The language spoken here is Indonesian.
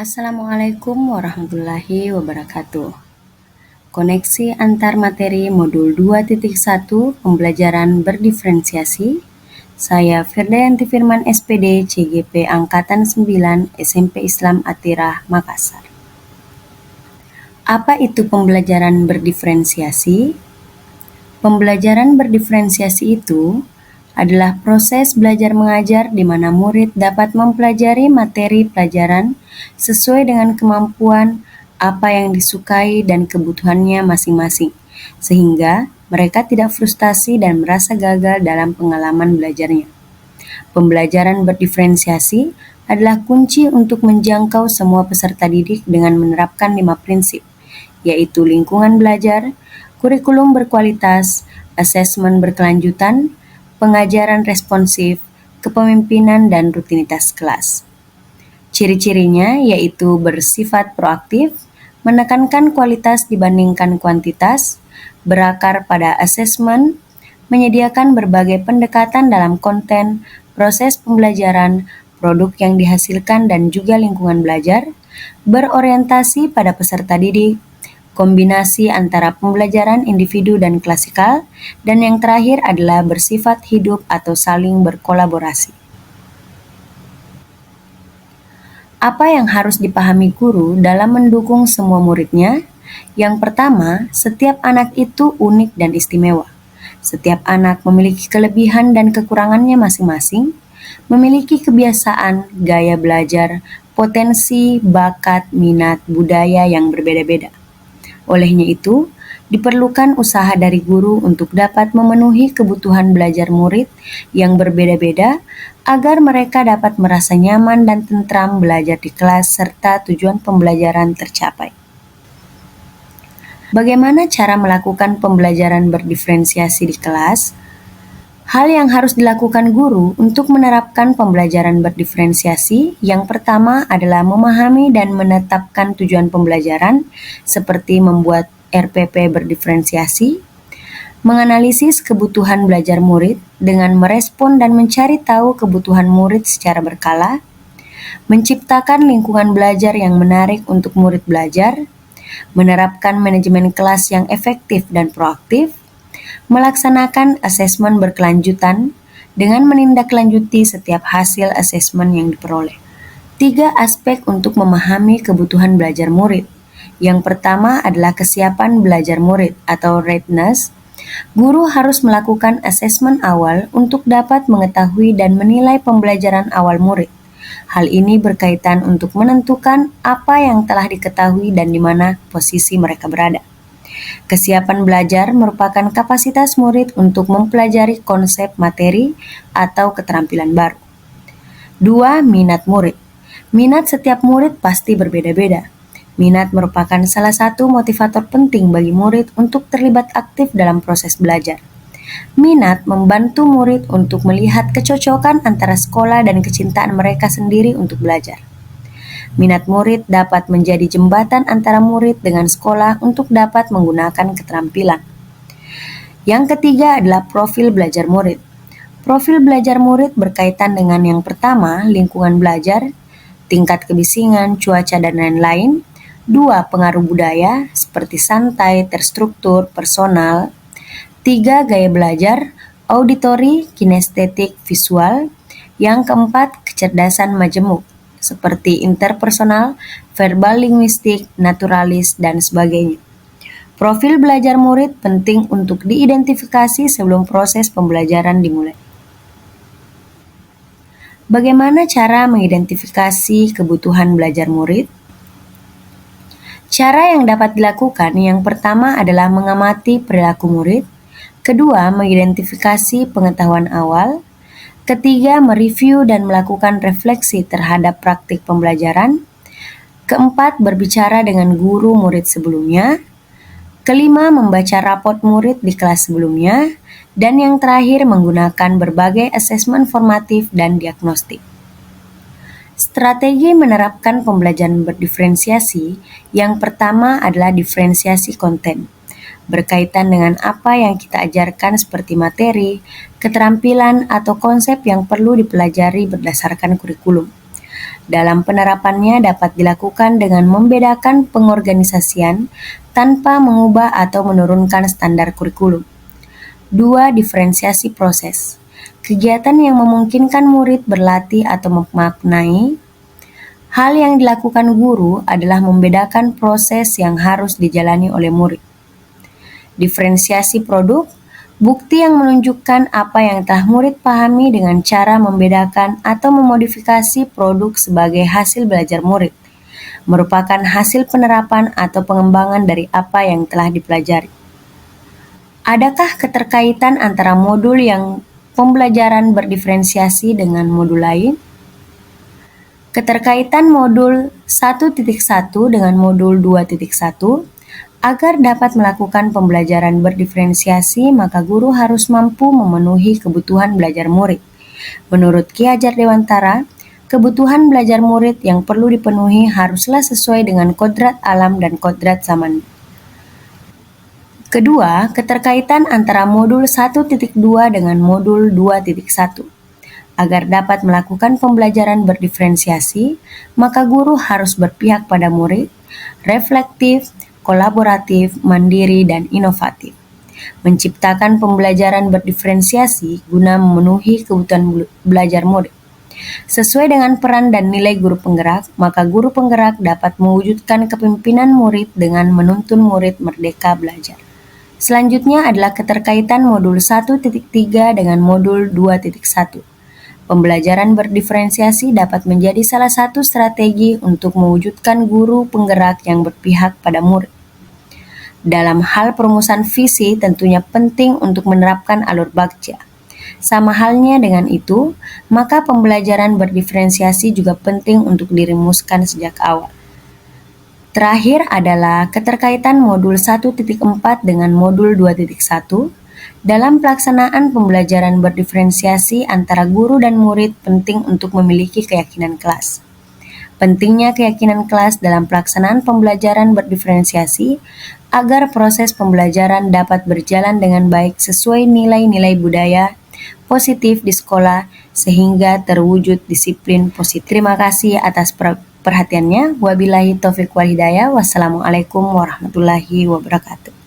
Assalamualaikum warahmatullahi wabarakatuh. Koneksi antar materi modul 2.1 pembelajaran berdiferensiasi. Saya Firdayanti Firman SPD CGP Angkatan 9 SMP Islam Atirah Makassar. Apa itu pembelajaran berdiferensiasi? Pembelajaran berdiferensiasi itu adalah proses belajar mengajar di mana murid dapat mempelajari materi pelajaran sesuai dengan kemampuan, apa yang disukai dan kebutuhannya masing-masing, sehingga mereka tidak frustasi dan merasa gagal dalam pengalaman belajarnya. Pembelajaran berdiferensiasi adalah kunci untuk menjangkau semua peserta didik dengan menerapkan 5 prinsip, yaitu lingkungan belajar, kurikulum berkualitas, asesmen berkelanjutan, pengajaran responsif, kepemimpinan, dan rutinitas kelas. Ciri-cirinya yaitu bersifat proaktif, menekankan kualitas dibandingkan kuantitas, berakar pada asesmen, menyediakan berbagai pendekatan dalam konten, proses pembelajaran, produk yang dihasilkan dan juga lingkungan belajar, berorientasi pada peserta didik, kombinasi antara pembelajaran individu dan klasikal, dan yang terakhir adalah bersifat hidup atau saling berkolaborasi. Apa yang harus dipahami guru dalam mendukung semua muridnya? Yang pertama, setiap anak itu unik dan istimewa. Setiap anak memiliki kelebihan dan kekurangannya masing-masing, memiliki kebiasaan, gaya belajar, potensi, bakat, minat, budaya yang berbeda-beda. Olehnya itu, diperlukan usaha dari guru untuk dapat memenuhi kebutuhan belajar murid yang berbeda-beda agar mereka dapat merasa nyaman dan tentram belajar di kelas serta tujuan pembelajaran tercapai. Bagaimana cara melakukan pembelajaran berdiferensiasi di kelas? Hal yang harus dilakukan guru untuk menerapkan pembelajaran berdiferensiasi yang pertama adalah memahami dan menetapkan tujuan pembelajaran seperti membuat RPP berdiferensiasi, menganalisis kebutuhan belajar murid dengan merespon dan mencari tahu kebutuhan murid secara berkala, menciptakan lingkungan belajar yang menarik untuk murid belajar, menerapkan manajemen kelas yang efektif dan proaktif, melaksanakan asesmen berkelanjutan dengan menindaklanjuti setiap hasil asesmen yang diperoleh. 3 aspek untuk memahami kebutuhan belajar murid. Yang pertama adalah kesiapan belajar murid atau readiness. Guru harus melakukan asesmen awal untuk dapat mengetahui dan menilai pembelajaran awal murid. Hal ini berkaitan untuk menentukan apa yang telah diketahui dan di mana posisi mereka berada. Kesiapan belajar merupakan kapasitas murid untuk mempelajari konsep materi atau keterampilan baru. 2. Minat murid. Minat setiap murid pasti berbeda-beda. Minat merupakan salah satu motivator penting bagi murid untuk terlibat aktif dalam proses belajar. Minat membantu murid untuk melihat kecocokan antara sekolah dan kecintaan mereka sendiri untuk belajar. Minat murid dapat menjadi jembatan antara murid dengan sekolah untuk dapat menggunakan keterampilan. Yang ketiga adalah profil belajar murid. Profil belajar murid berkaitan dengan yang pertama, lingkungan belajar, tingkat kebisingan, cuaca, dan lain-lain. 2. Pengaruh budaya, seperti santai, terstruktur, personal. 3. Gaya belajar, auditori, kinestetik, visual. Yang keempat, kecerdasan majemuk, seperti interpersonal, verbal linguistik, naturalis, dan sebagainya. Profil belajar murid penting untuk diidentifikasi sebelum proses pembelajaran dimulai. Bagaimana cara mengidentifikasi kebutuhan belajar murid? Cara yang dapat dilakukan yang pertama adalah mengamati perilaku murid, kedua, mengidentifikasi pengetahuan awal, ketiga, mereview dan melakukan refleksi terhadap praktik pembelajaran. Keempat, berbicara dengan guru murid sebelumnya. Kelima, membaca rapot murid di kelas sebelumnya. Dan yang terakhir, menggunakan berbagai asesmen formatif dan diagnostik. Strategi menerapkan pembelajaran berdiferensiasi yang pertama adalah diferensiasi konten. Berkaitan dengan apa yang kita ajarkan seperti materi, keterampilan, atau konsep yang perlu dipelajari berdasarkan kurikulum. Dalam penerapannya dapat dilakukan dengan membedakan pengorganisasian tanpa mengubah atau menurunkan standar kurikulum. 2. Diferensiasi proses. Kegiatan yang memungkinkan murid berlatih atau memaknai. Hal yang dilakukan guru adalah membedakan proses yang harus dijalani oleh murid. Diferensiasi produk, bukti yang menunjukkan apa yang telah murid pahami dengan cara membedakan atau memodifikasi produk sebagai hasil belajar murid, merupakan hasil penerapan atau pengembangan dari apa yang telah dipelajari. Adakah keterkaitan antara modul yang pembelajaran berdiferensiasi dengan modul lain? Keterkaitan modul 1.1 dengan modul 2.1. Agar dapat melakukan pembelajaran berdiferensiasi, maka guru harus mampu memenuhi kebutuhan belajar murid. Menurut Ki Hajar Dewantara, kebutuhan belajar murid yang perlu dipenuhi haruslah sesuai dengan kodrat alam dan kodrat zaman. Kedua, keterkaitan antara modul 1.2 dengan modul 2.1. Agar dapat melakukan pembelajaran berdiferensiasi, maka guru harus berpihak pada murid, reflektif, kolaboratif, mandiri, dan inovatif. Menciptakan pembelajaran berdiferensiasi guna memenuhi kebutuhan belajar murid. Sesuai dengan peran dan nilai guru penggerak, maka guru penggerak dapat mewujudkan kepemimpinan murid dengan menuntun murid merdeka belajar. Selanjutnya adalah keterkaitan modul 1.3 dengan modul 2.1. Pembelajaran berdiferensiasi dapat menjadi salah satu strategi untuk mewujudkan guru penggerak yang berpihak pada murid. Dalam hal perumusan visi tentunya penting untuk menerapkan alur bagja. Sama halnya dengan itu, maka pembelajaran berdiferensiasi juga penting untuk dirumuskan sejak awal. Terakhir adalah keterkaitan modul 1.4 dengan modul 2.1. Dalam pelaksanaan pembelajaran berdiferensiasi antara guru dan murid penting untuk memiliki keyakinan kelas. Pentingnya keyakinan kelas dalam pelaksanaan pembelajaran berdiferensiasi agar proses pembelajaran dapat berjalan dengan baik sesuai nilai-nilai budaya positif di sekolah sehingga terwujud disiplin positif. Terima kasih atas perhatiannya. Wabillahi taufiq wal hidayah. Wassalamualaikum warahmatullahi wabarakatuh.